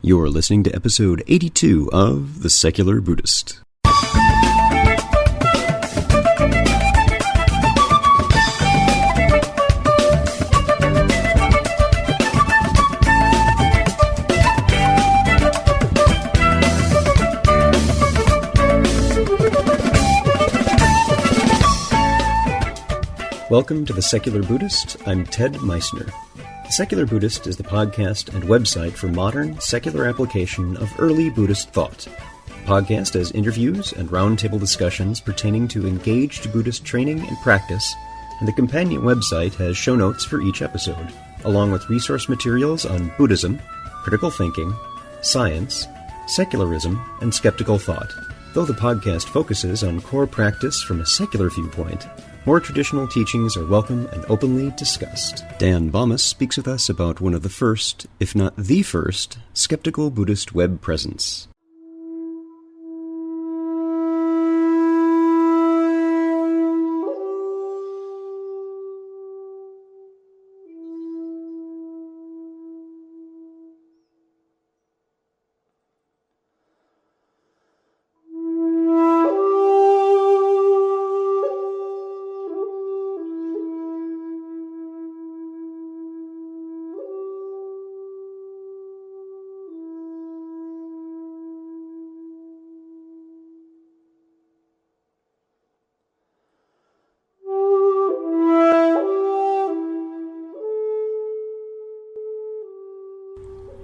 You're listening to episode 82 of The Secular Buddhist. Welcome to The Secular Buddhist. I'm Ted Meissner. The Secular Buddhist is the podcast and website for modern, secular application of early Buddhist thought. The podcast has interviews and roundtable discussions pertaining to engaged Buddhist training and practice, and the companion website has show notes for each episode, along with resource materials on Buddhism, critical thinking, science, secularism, and skeptical thought. Though the podcast focuses on core practice from a secular viewpoint, more traditional teachings are welcome and openly discussed. Dan Baumus speaks with us about one of the first, if not the first, skeptical Buddhist web presence.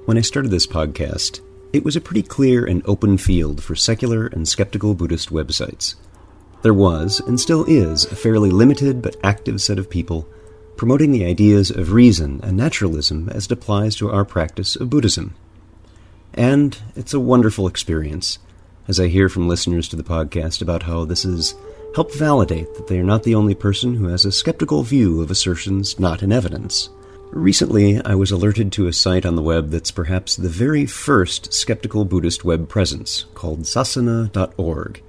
When I started this podcast, it was a pretty clear and open field for secular and skeptical Buddhist websites. There was, and still is, a fairly limited but active set of people promoting the ideas of reason and naturalism as it applies to our practice of Buddhism. And it's a wonderful experience, as I hear from listeners to the podcast about how this has helped validate that they are not the only person who has a skeptical view of assertions not in evidence. Recently, I was alerted to a site on the web that's perhaps the very first skeptical Buddhist web presence, called sasana.org,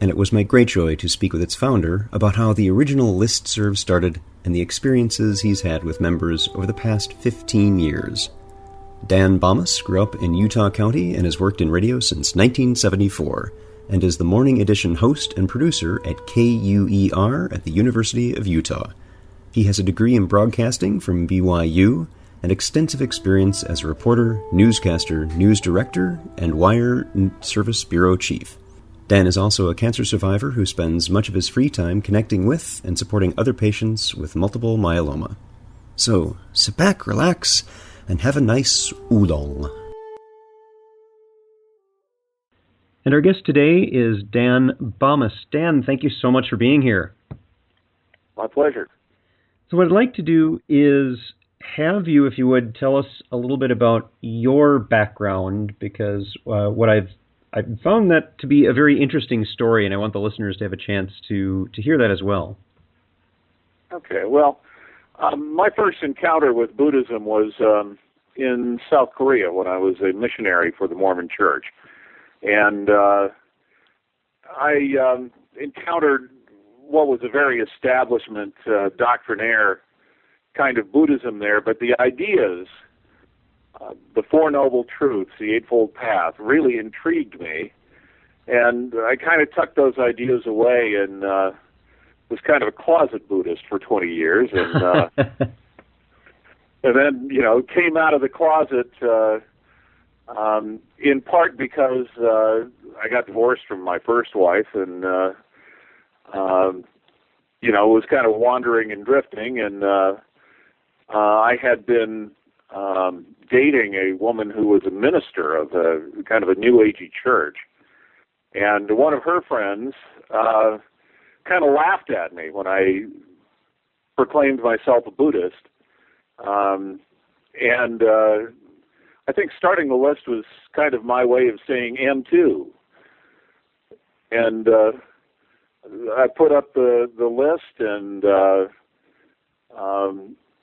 and it was my great joy to speak with its founder about how the original listserv started and the experiences he's had with members over the past 15 years. Dan Baumus grew up in Utah County and has worked in radio since 1974, and is the morning edition host and producer at KUER at the University of Utah. He has a degree in broadcasting from BYU and extensive experience as a reporter, newscaster, news director, and wire service bureau chief. Dan is also a cancer survivor who spends much of his free time connecting with and supporting other patients with multiple myeloma. So, sit back, relax, and have a nice oolong. And our guest today is Dan Baumus. Dan, thank you so much for being here. My pleasure. So what I'd like to do is have you, if you would, tell us a little bit about your background, because I've found that to be a very interesting story, and I want the listeners to have a chance to hear that as well. Okay, well, my first encounter with Buddhism was in South Korea when I was a missionary for the Mormon Church. And I encountered what was a very establishment doctrinaire kind of Buddhism there, but the ideas, the Four Noble Truths, the Eightfold Path, really intrigued me. And I kind of tucked those ideas away and was kind of a closet Buddhist for 20 years. And, and then, came out of the closet in part because I got divorced from my first wife and was kind of wandering and drifting, and I had been dating a woman who was a minister of a kind of a New Agey church, and one of her friends kind of laughed at me when I proclaimed myself a Buddhist, and I think starting the list was kind of my way of saying "am too," and I put up the list and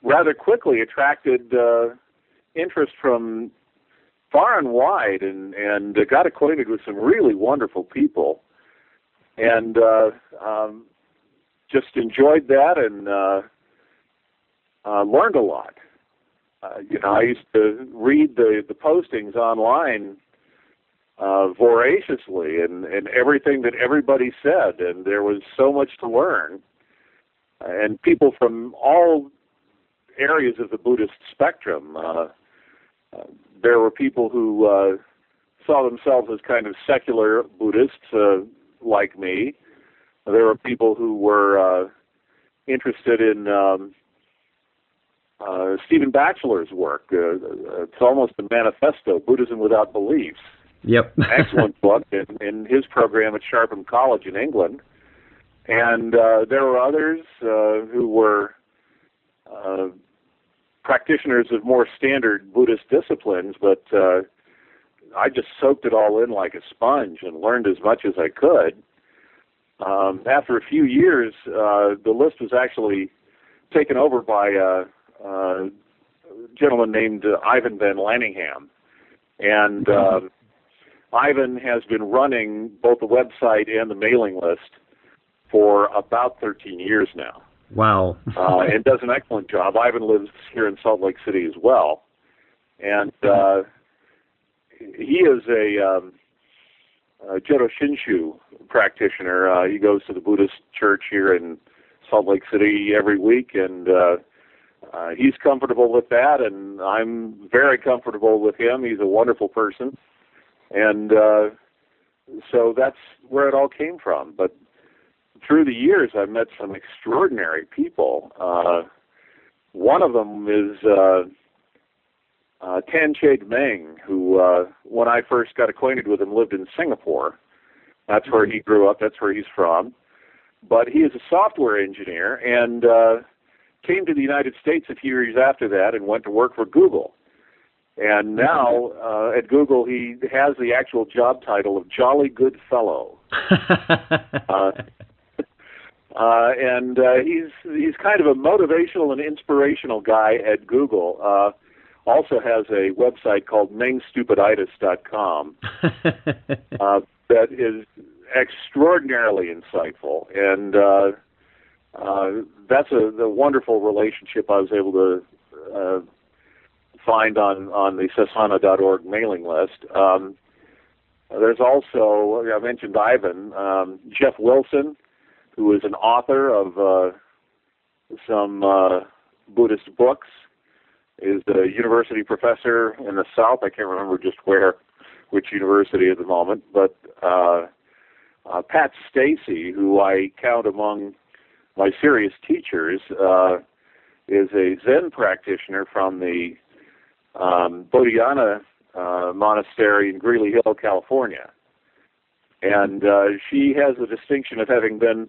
rather quickly attracted interest from far and wide and got acquainted with some really wonderful people and just enjoyed that and learned a lot. I used to read the postings online voraciously, and everything that everybody said, and there was so much to learn. And people from all areas of the Buddhist spectrum. There were people who saw themselves as kind of secular Buddhists, like me. There were people who were interested in Stephen Batchelor's work. It's almost a manifesto, Buddhism Without Beliefs. Yep. Excellent book in his program at Sharpham College in England. And there were others who were practitioners of more standard Buddhist disciplines, but I just soaked it all in like a sponge and learned as much as I could. After a few years, the list was actually taken over by a gentleman named Ivan Van Lanningham. And Ivan has been running both the website and the mailing list for about 13 years now. Wow. And does an excellent job. Ivan lives here in Salt Lake City as well. And he is a Jodo Shinshu practitioner. He goes to the Buddhist church here in Salt Lake City every week, and he's comfortable with that, and I'm very comfortable with him. He's a wonderful person. And so that's where it all came from. But through the years, I've met some extraordinary people. One of them is Tan Chade Meng, who, when I first got acquainted with him, lived in Singapore. That's where he grew up. That's where he's from. But he is a software engineer and came to the United States a few years after that and went to work for Google. And now at Google, he has the actual job title of Jolly Good Fellow. And he's kind of a motivational and inspirational guy at Google. Also has a website called mengstupiditis.com that is extraordinarily insightful. And that's the wonderful relationship I was able to find on the sasana.org mailing list. There's also, I mentioned Ivan, Jeff Wilson, who is an author of some Buddhist books, is a university professor in the South. I can't remember just which university at the moment, but Pat Stacy, who I count among my serious teachers, is a Zen practitioner from the Bodhiana Monastery in Greeley Hill, California. And she has the distinction of having been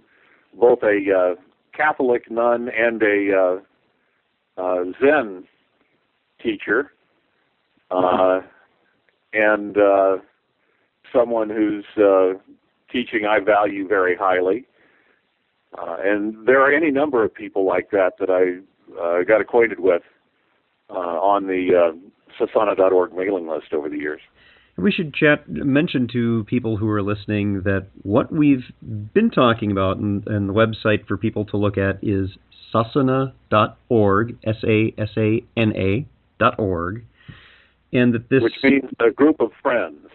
both a Catholic nun and a Zen teacher, and someone whose teaching I value very highly. And there are any number of people like that I got acquainted with on the sasana.org mailing list over the years. We should mention to people who are listening that what we've been talking about and the website for people to look at is sasana.org, SASANA.org, and that this, which means a group of friends.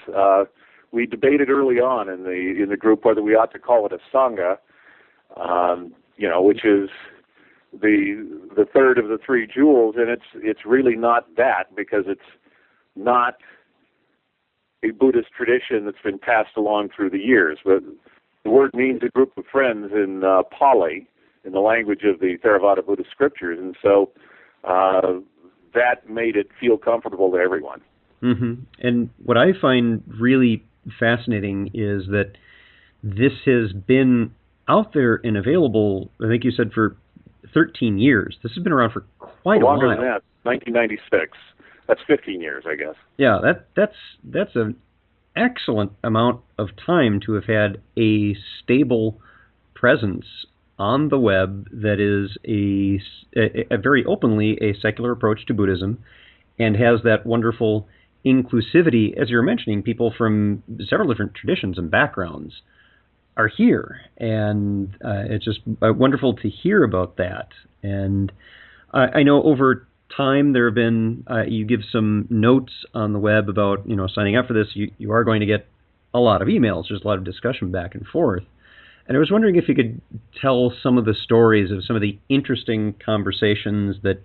We debated early on in the group whether we ought to call it a sangha, which is the third of the three jewels, and it's really not that, because it's not a Buddhist tradition that's been passed along through the years. But the word means a group of friends in Pali, in the language of the Theravada Buddhist scriptures, and so that made it feel comfortable to everyone. Mm-hmm. And what I find really fascinating is that this has been out there and available, I think you said, for 13 years. This has been around for quite a while. Longer than that, 1996. That's 15 years, I guess. Yeah, that's an excellent amount of time to have had a stable presence on the web that is a very openly a secular approach to Buddhism, and has that wonderful inclusivity. As you were mentioning, people from several different traditions and backgrounds are here, and it's just wonderful to hear about that. And I know over time there have been, you give some notes on the web about, signing up for this. You are going to get a lot of emails. There's a lot of discussion back and forth. And I was wondering if you could tell some of the stories of some of the interesting conversations that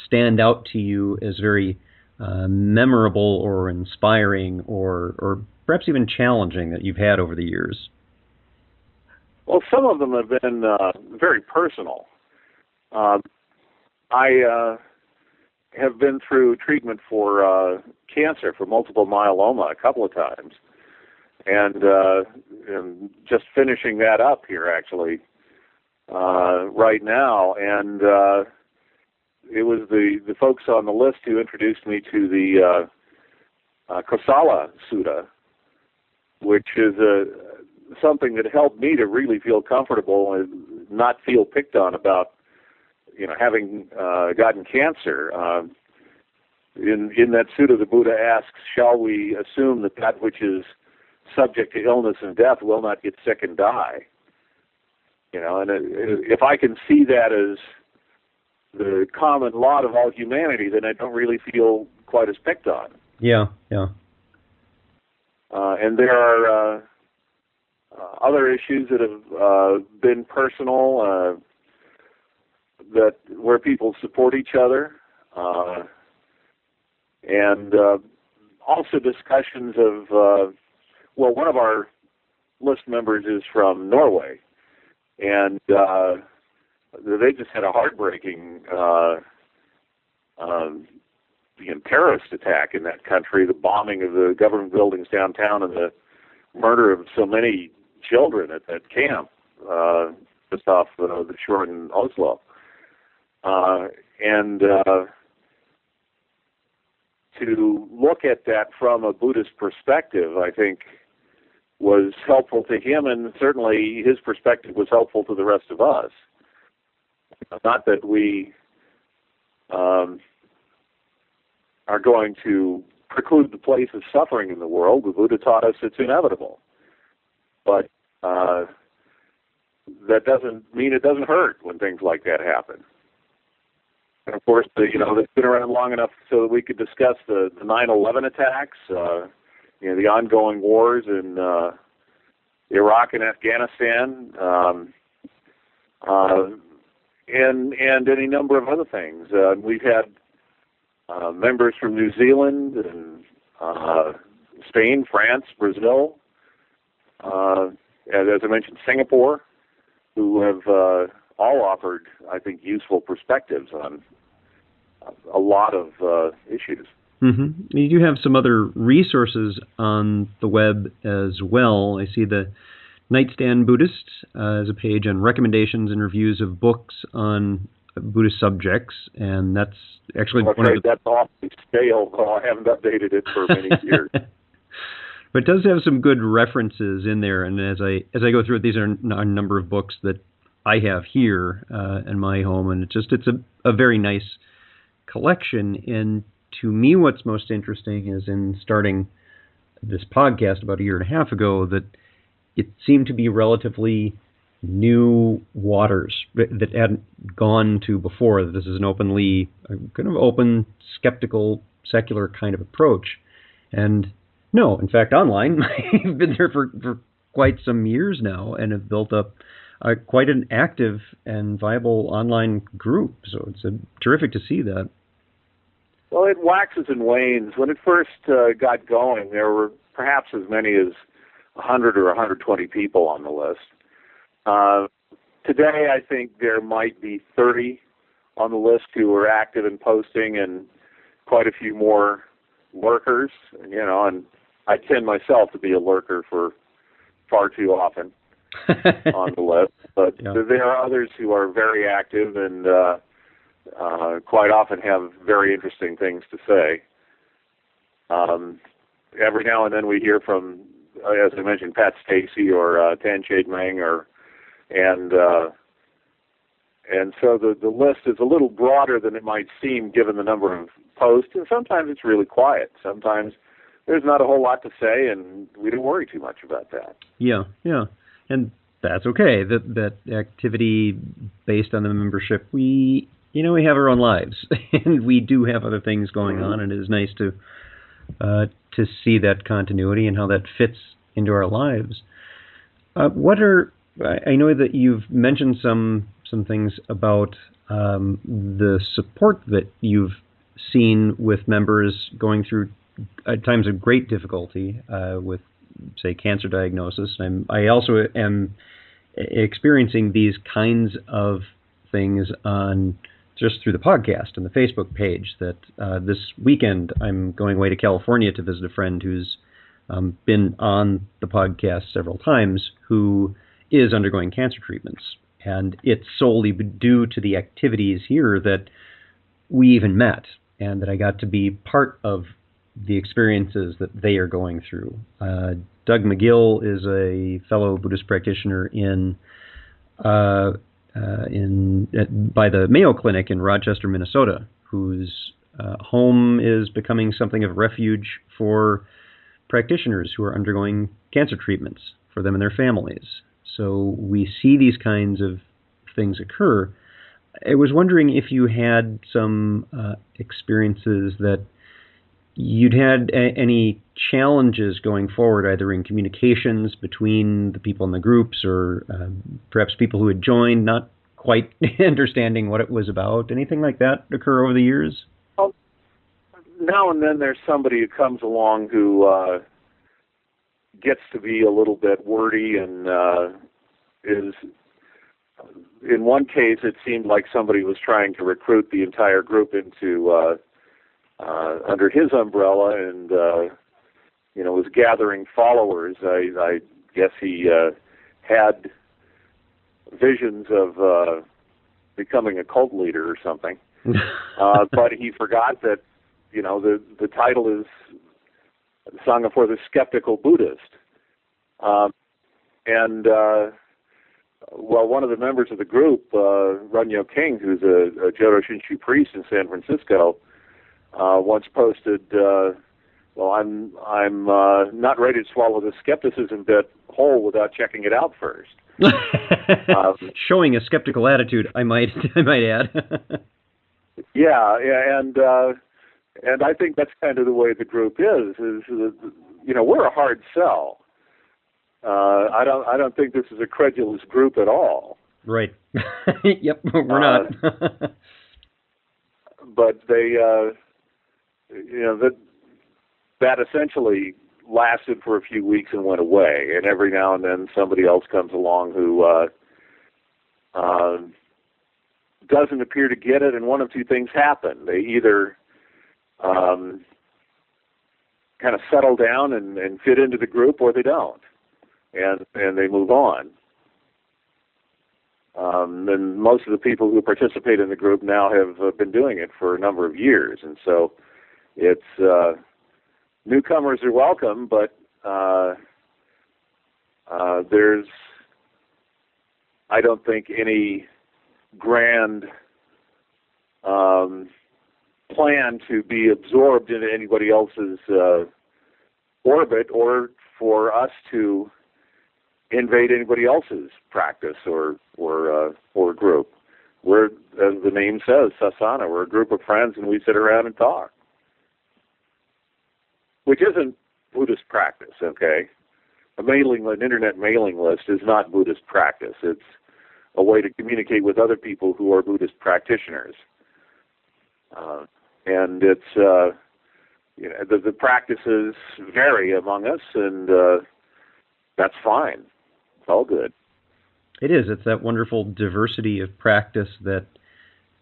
stand out to you as very memorable or inspiring or perhaps even challenging that you've had over the years. Well, some of them have been very personal. I have been through treatment for cancer, for multiple myeloma, a couple of times. And just finishing that up here, actually, right now. And it was the folks on the list who introduced me to the Kosala Sutta, which is something that helped me to really feel comfortable and not feel picked on about, having gotten cancer. In that sutta, the Buddha asks, shall we assume that which is subject to illness and death will not get sick and die? And if I can see that as the common lot of all humanity, then I don't really feel quite as picked on. Yeah, yeah. And there are other issues that have been personal, where people support each other, and also discussions of, one of our list members is from Norway, and they just had a heartbreaking terrorist attack in that country, the bombing of the government buildings downtown and the murder of so many children at that camp just off the shore in Oslo. And to look at that from a Buddhist perspective, I think, was helpful to him, and certainly his perspective was helpful to the rest of us. Not that we are going to preclude the place of suffering in the world. The Buddha taught us it's inevitable. But that doesn't mean it doesn't hurt when things like that happen. And of course, that's been around long enough so that we could discuss the 9/11 attacks, the ongoing wars in Iraq and Afghanistan, and any number of other things. We've had members from New Zealand and Spain, France, Brazil, as I mentioned, Singapore, who have all offered, I think, useful perspectives on a lot of issues. Mm-hmm. You do have some other resources on the web as well. I see the Nightstand Buddhist as a page on recommendations and reviews of books on Buddhist subjects, and that's actually that's awfully stale. I haven't updated it for many years. But it does have some good references in there, and as I go through it, these are a number of books that I have here in my home, and it's a very nice collection. And to me, what's most interesting is in starting this podcast about a year and a half ago that it seemed to be relatively new waters that hadn't gone to before. This is an kind of open, skeptical, secular kind of approach. And no, in fact, online, I've been there for quite some years now and have built up quite an active and viable online group. So it's terrific to see that. Well, it waxes and wanes. When it first got going, there were perhaps as many as 100 or 120 people on the list. Today, I think there might be 30 on the list who are active and posting, and quite a few more lurkers. And I tend myself to be a lurker for far too often on the list. But yeah, there are others who are very active and quite often have very interesting things to say. Every now and then we hear from, as I mentioned, Pat Stacy or Tan Chade Meng, and so the list is a little broader than it might seem given the number of posts, and sometimes it's really quiet. Sometimes there's not a whole lot to say, and we don't worry too much about that. Yeah, and that's okay. That activity based on the membership, we we have our own lives, and we do have other things going on, and it is nice to see that continuity and how that fits into our lives. I know that you've mentioned some things about the support that you've seen with members going through times of great difficulty with, say, cancer diagnosis. I also am experiencing these kinds of things on just through the podcast and the Facebook page. That this weekend I'm going away to California to visit a friend who's been on the podcast several times, who is undergoing cancer treatments. And it's solely due to the activities here that we even met, and that I got to be part of the experiences that they are going through. Doug McGill is a fellow Buddhist practitioner by the Mayo Clinic in Rochester, Minnesota, whose home is becoming something of a refuge for practitioners who are undergoing cancer treatments for them and their families. So we see these kinds of things occur. I was wondering if you had some experiences that you'd had any challenges going forward, either in communications between the people in the groups, or perhaps people who had joined not quite understanding what it was about. Anything like that occur over the years? Well, now and then there's somebody who comes along who gets to be a little bit wordy and is, in one case, it seemed like somebody was trying to recruit the entire group into under his umbrella, and was gathering followers. I guess he had visions of becoming a cult leader or something, but he forgot that the title is Sangha for the Skeptical Buddhist, one of the members of the group, Runyo King, who's a Jodo Shinshu priest in San Francisco, once posted, I'm not ready to swallow the skepticism bit whole without checking it out first. Showing a skeptical attitude, I might add. yeah, and I think that's kind of the way the group is we're a hard sell. I don't think this is a credulous group at all. Right. Yep, we're not. But they, that essentially lasted for a few weeks and went away. And every now and then somebody else comes along who doesn't appear to get it, and one of two things happen. They either kind of settle down and fit into the group, or they don't, and they move on. And most of the people who participate in the group now have been doing it for a number of years, and so it's newcomers are welcome, but there's, I don't think, any grand plan to be absorbed into anybody else's orbit, or for us to invade anybody else's practice or group. We're, as the name says, Sasana. We're a group of friends, and we sit around and talk, which isn't Buddhist practice. Okay, an internet mailing list is not Buddhist practice. It's a way to communicate with other people who are Buddhist practitioners, and it's the practices vary among us, and that's fine. It's all good. It is. It's that wonderful diversity of practice that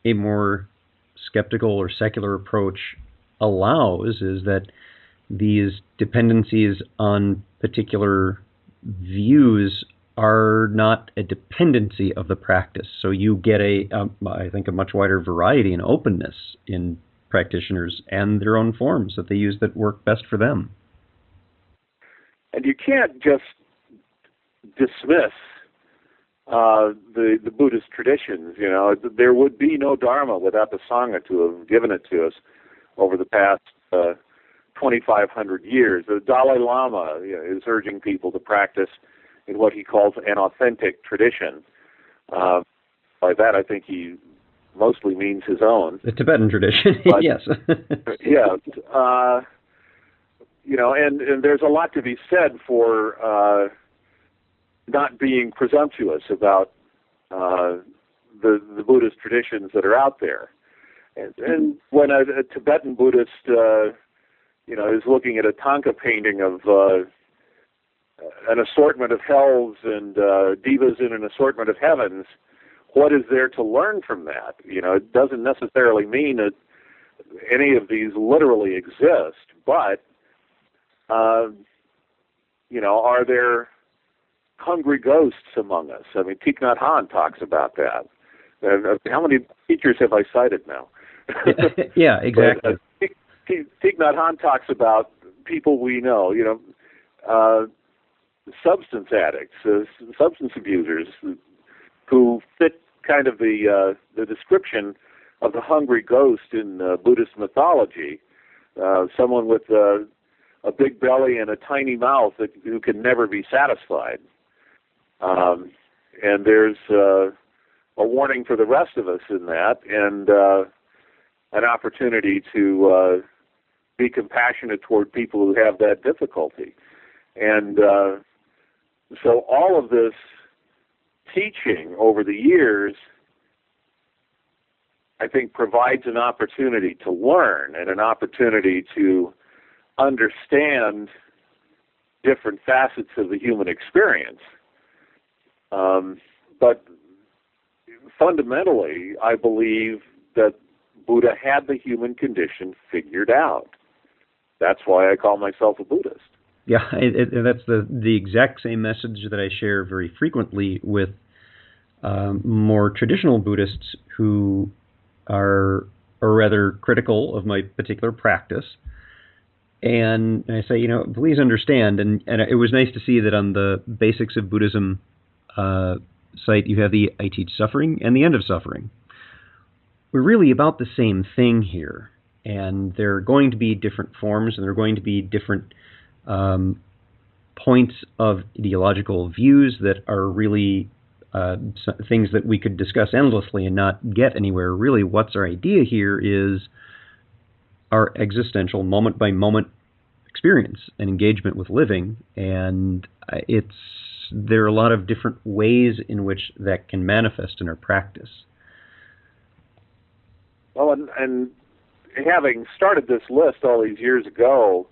a more skeptical or secular approach allows, is that these dependencies on particular views are not a dependency of the practice. So you get I think, a much wider variety and openness in practitioners and their own forms that they use that work best for them. And you can't just dismiss the Buddhist traditions. There would be no Dharma without the Sangha to have given it to us over the past 2,500 years. The Dalai Lama is urging people to practice in what he calls an authentic tradition. By that, I think he mostly means his own. The Tibetan tradition, But, yes. yeah, and there's a lot to be said for not being presumptuous about the Buddhist traditions that are out there. And when a Tibetan Buddhist, is looking at a Thangka painting of an assortment of hells and divas in an assortment of heavens, what is there to learn from that? It doesn't necessarily mean that any of these literally exist, but, are there hungry ghosts among us? I mean, Thich Nhat Hanh talks about that. How many teachers have I cited now? Yeah, exactly. But, Thich Nhat Hanh talks about people we know, substance addicts, substance abusers, who fit kind of the description of the hungry ghost in Buddhist mythology. Someone with a big belly and a tiny mouth who can never be satisfied. And there's a warning for the rest of us in that, and an opportunity to be compassionate toward people who have that difficulty. And so all of this teaching over the years, I think, provides an opportunity to learn and an opportunity to understand different facets of the human experience. But fundamentally, I believe that Buddha had the human condition figured out. That's why I call myself a Buddhist. Yeah, that's the exact same message that I share very frequently with more traditional Buddhists who are rather critical of my particular practice. And I say, please understand, and it was nice to see that on the Basics of Buddhism site, you have the I Teach Suffering and the End of Suffering. We're really about the same thing here, and there are going to be different forms, and there are going to be different points of ideological views that are really things that we could discuss endlessly and not get anywhere. Really, what's our idea here is our existential moment-by-moment experience and engagement with living, and there are a lot of different ways in which that can manifest in our practice. Well, and having started this list all these years ago,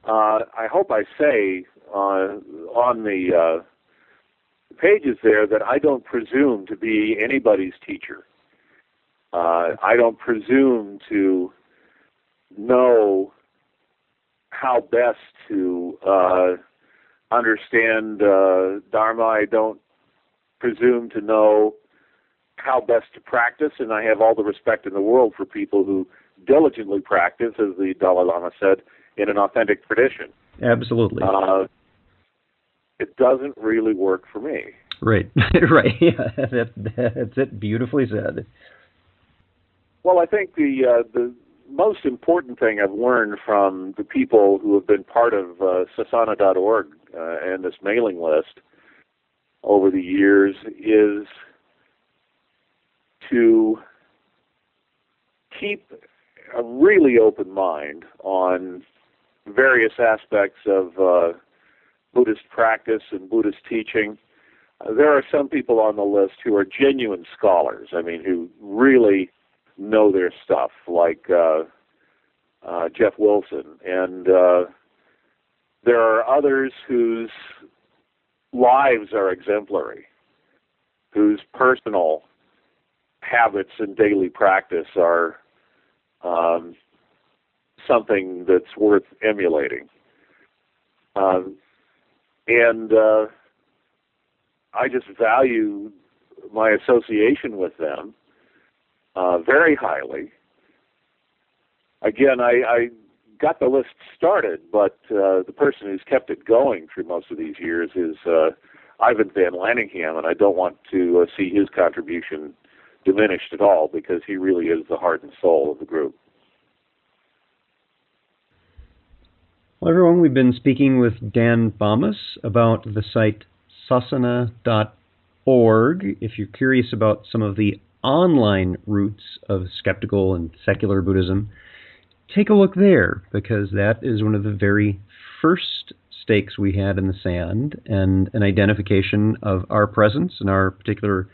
I hope I say on the pages there that I don't presume to be anybody's teacher. I don't presume to know how best to understand Dharma. I don't presume to know how best to practice, and I have all the respect in the world for people who diligently practice, as the Dalai Lama said, in an authentic tradition. Absolutely. It doesn't really work for me. Right, right. Yeah, that's it. Beautifully said. Well, I think the most important thing I've learned from the people who have been part of Sasana.org and this mailing list over the years is to keep a really open mind on various aspects of Buddhist practice and Buddhist teaching. There are some people on the list who are genuine scholars, who really know their stuff, like Jeff Wilson. And there are others whose lives are exemplary, whose personal habits and daily practice are something that's worth emulating. And I just value my association with them very highly. Again, I got the list started, but the person who's kept it going through most of these years is Ivan Van Lanningham, and I don't want to see his contribution diminished at all, because he really is the heart and soul of the group. Well, everyone, we've been speaking with Dan Bamas about the site sasana.org. If you're curious about some of the online roots of skeptical and secular Buddhism, take a look there, because that is one of the very first stakes we had in the sand, and an identification of our presence and our particular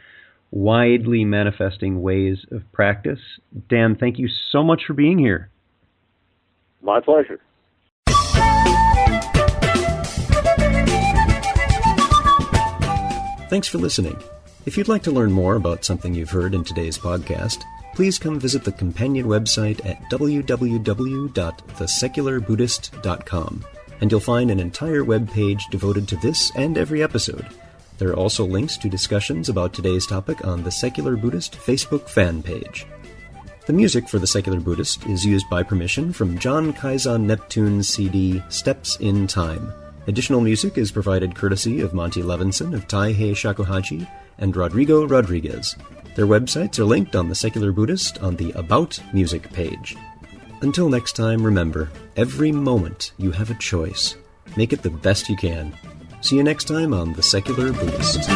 widely manifesting ways of practice. Dan, thank you so much for being here. My pleasure. Thanks for listening. If you'd like to learn more about something you've heard in today's podcast, please come visit the companion website at www.thesecularbuddhist.com, and you'll find an entire web page devoted to this and every episode. There are also links to discussions about today's topic on the Secular Buddhist Facebook fan page. The music for The Secular Buddhist is used by permission from John Kaizan Neptune's CD, Steps in Time. Additional music is provided courtesy of Monty Levinson of Taihei Shakuhachi and Rodrigo Rodriguez. Their websites are linked on The Secular Buddhist on the About Music page. Until next time, remember, every moment you have a choice. Make it the best you can. See you next time on The Secular Buddhist.